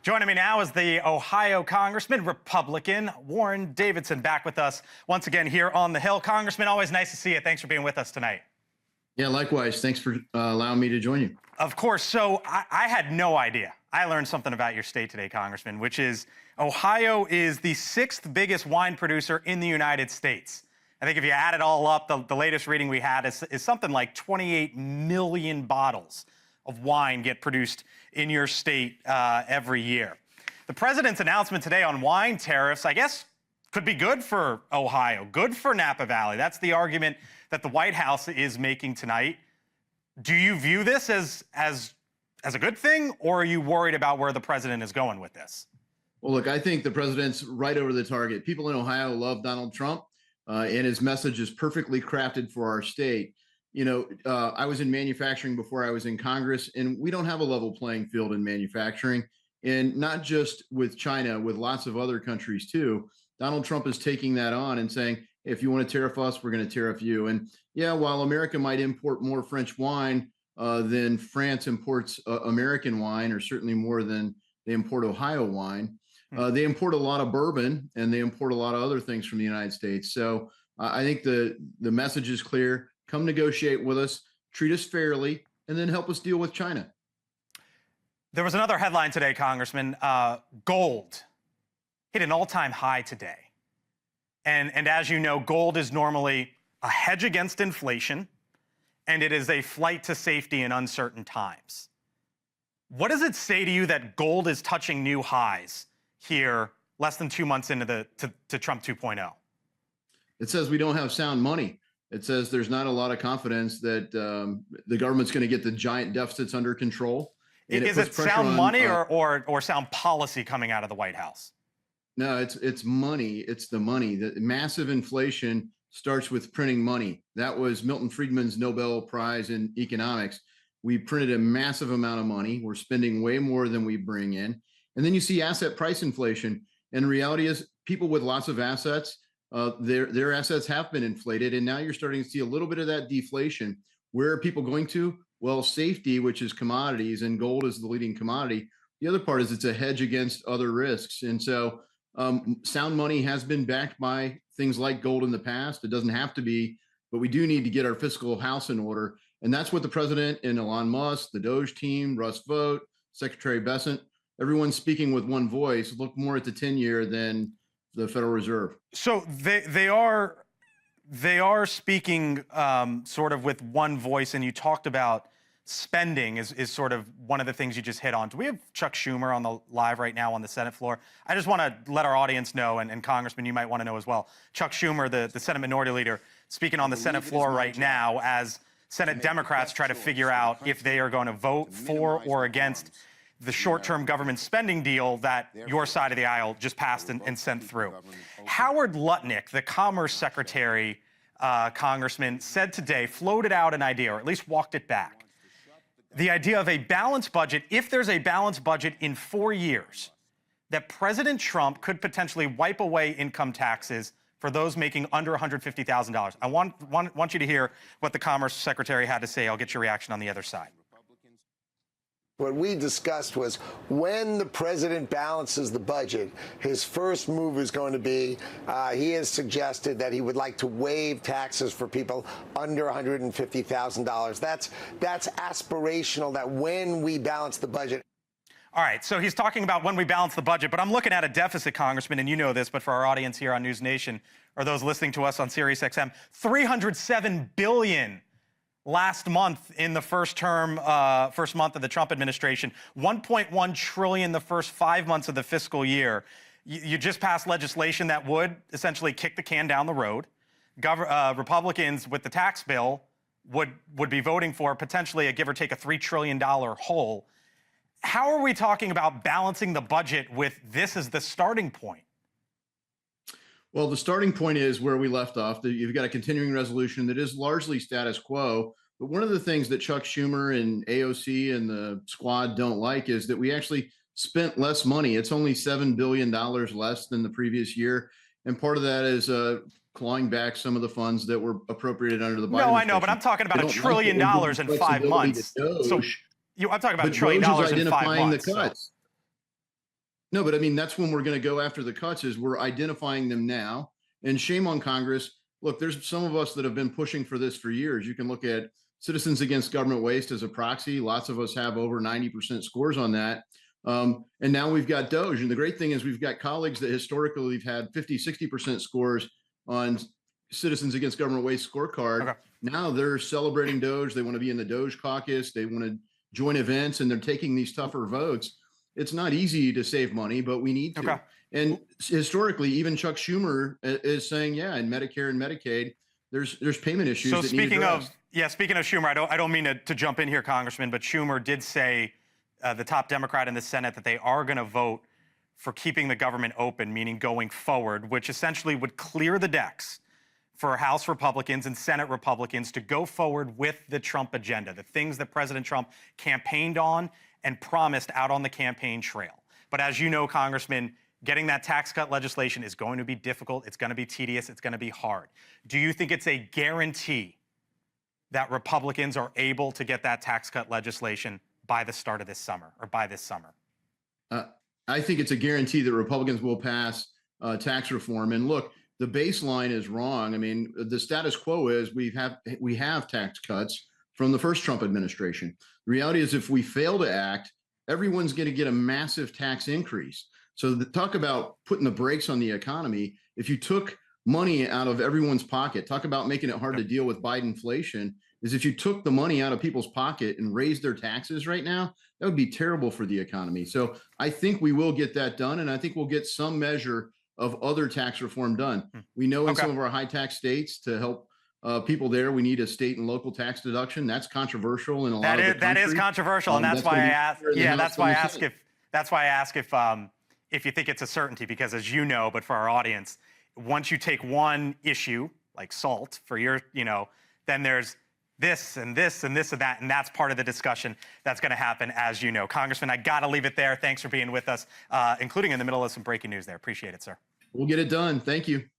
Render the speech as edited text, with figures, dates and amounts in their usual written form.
Joining me now is the Ohio Congressman, Republican Warren Davidson, back with us once again here on the Hill. Congressman, always nice to see you. Thanks for being with us tonight. Yeah, likewise. Thanks for allowing me to join you. Of course. So I had no idea. I learned something about your state today, Congressman, which is Ohio is the 6th biggest wine producer in the United States. I think if you add it all up, the latest reading we had is something like 28 million bottles of wine get produced in your state every year. The president's announcement today on wine tariffs, I guess, could be good for Ohio, good for Napa Valley. That's the argument that the White House is making tonight. Do you view this as a good thing, or are you worried about where the president is going with this? Well, look, I think the president's right over the target. People in Ohio love Donald Trump, and his message is perfectly crafted for our state. You know, I was in manufacturing before I was in Congress, and we don't have a level playing field in manufacturing, and not just with China, with lots of other countries too. Donald Trump is taking that on and saying, if you want to tariff us, we're going to tariff you. And yeah, while America might import more French wine than France imports American wine, or certainly more than they import Ohio wine, they import a lot of bourbon, and they import a lot of other things from the United States. So I think the message is clear. Come negotiate with us, treat us fairly, and then help us deal with China. There was another headline today, Congressman. Gold hit an all-time high today. And as you know, gold is normally a hedge against inflation, and it is a flight to safety in uncertain times. What does it say to you that gold is touching new highs here less than 2 months into to Trump 2.0? It says we don't have sound money. It says there's not a lot of confidence that the government's going to get the giant deficits under control. Is it sound money or sound policy coming out of the White House? No, it's money. It's the money. The massive inflation starts with printing money. That was Milton Friedman's Nobel Prize in economics. We printed a massive amount of money. We're spending way more than we bring in. And then you see asset price inflation. And the reality is people with lots of assets, their assets have been inflated. And now you're starting to see a little bit of that deflation. Where are people going to? Well, safety, which is commodities, and gold is the leading commodity. The other part is it's a hedge against other risks. And so sound money has been backed by things like gold in the past. It doesn't have to be, but we do need to get our fiscal house in order. And that's what the president and Elon Musk, the Doge team, Russ Vought, Secretary Bessent, everyone's speaking with one voice. Look more at the 10-year than the Federal Reserve. So they are speaking sort of with one voice, and you talked about spending is sort of one of the things you just hit on. Do we have Chuck Schumer on the live right now on the Senate floor? I just want to let our audience know, and Congressman, you might want to know as well. Chuck Schumer, the Senate Minority Leader, speaking on the Senate floor right now as Senate Democrats try to figure out if they are going to vote for or against the short-term government spending deal that your side of the aisle just passed and sent through. Howard Lutnick, the Commerce Secretary, Congressman, said today, floated out an idea, or at least walked it back. The idea of a balanced budget, if there's a balanced budget in 4 years, that President Trump could potentially wipe away income taxes for those making under $150,000. I want you to hear what the Commerce Secretary had to say. I'll get your reaction on the other side. What we discussed was when the president balances the budget, his first move is going to be, he has suggested that he would like to waive taxes for people under $150,000. That's aspirational, that when we balance the budget. All right, so he's talking about when we balance the budget, but I'm looking at a deficit, Congressman, and you know this, but for our audience here on News Nation or those listening to us on Sirius XM, $307 billion last month in the first month of the Trump administration, $1.1 trillion the first 5 months of the fiscal year. You just passed legislation that would essentially kick the can down the road. Republicans with the tax bill would be voting for potentially a give or take a $3 trillion hole. How are we talking about balancing the budget with this as the starting point? Well, the starting point is where we left off. You've got a continuing resolution that is largely status quo. But one of the things that Chuck Schumer and AOC and the squad don't like is that we actually spent less money. It's only $7 billion less than the previous year. And part of that is clawing back some of the funds that were appropriated under the Biden No, I know, but I'm talking about $1 trillion in 5 months. So I'm talking about $1 trillion in 5 months. The cuts. No, but I mean, that's when we're going to go after the cuts is we're identifying them now. And shame on Congress. Look, there's some of us that have been pushing for this for years. You can look at Citizens Against Government Waste as a proxy. Lots of us have over 90% scores on that. And now we've got Doge. And the great thing is we've got colleagues that historically have had 50, 60% scores on Citizens Against Government Waste scorecard. Okay. Now they're celebrating Doge. They want to be in the Doge caucus. They want to join events, and they're taking these tougher votes. It's not easy to save money, but we need to. Okay. And historically, even Chuck Schumer is saying, yeah, in Medicare and Medicaid, there's payment issues. So that need speaking addressed. speaking of Schumer, I don't mean to jump in here, Congressman, but Schumer did say, the top Democrat in the Senate, that they are going to vote for keeping the government open, meaning going forward, which essentially would clear the decks for House Republicans and Senate Republicans to go forward with the Trump agenda, the things that President Trump campaigned on and promised out on the campaign trail. But as you know, Congressman, getting that tax cut legislation is going to be difficult. It's going to be tedious. It's going to be hard. Do you think it's a guarantee that Republicans are able to get that tax cut legislation by the start of this summer or by this summer? I think it's a guarantee that Republicans will pass tax reform. And look, the baseline is wrong. I mean, the status quo is we have tax cuts from the first Trump administration. The reality is if we fail to act, everyone's going to get a massive tax increase. So talk about putting the brakes on the economy. If you took money out of everyone's pocket, talk about making it hard to deal with Biden inflation, is if you took the money out of people's pocket and raised their taxes right now, that would be terrible for the economy. So I think we will get that done. And I think we'll get some measure of other tax reform done. We know in some of our high tax states to help people there, we need a state and local tax deduction. That's controversial in a lot of the country. That is controversial, and that's why I asked. Yeah, that's why I ask if you think it's a certainty, because as you know, but for our audience, once you take one issue like salt for your, then there's this and this and this and that, and that's part of the discussion that's going to happen, as you know. Congressman, I got to leave it there. Thanks for being with us, including in the middle of some breaking news there. Appreciate it, sir. We'll get it done. Thank you.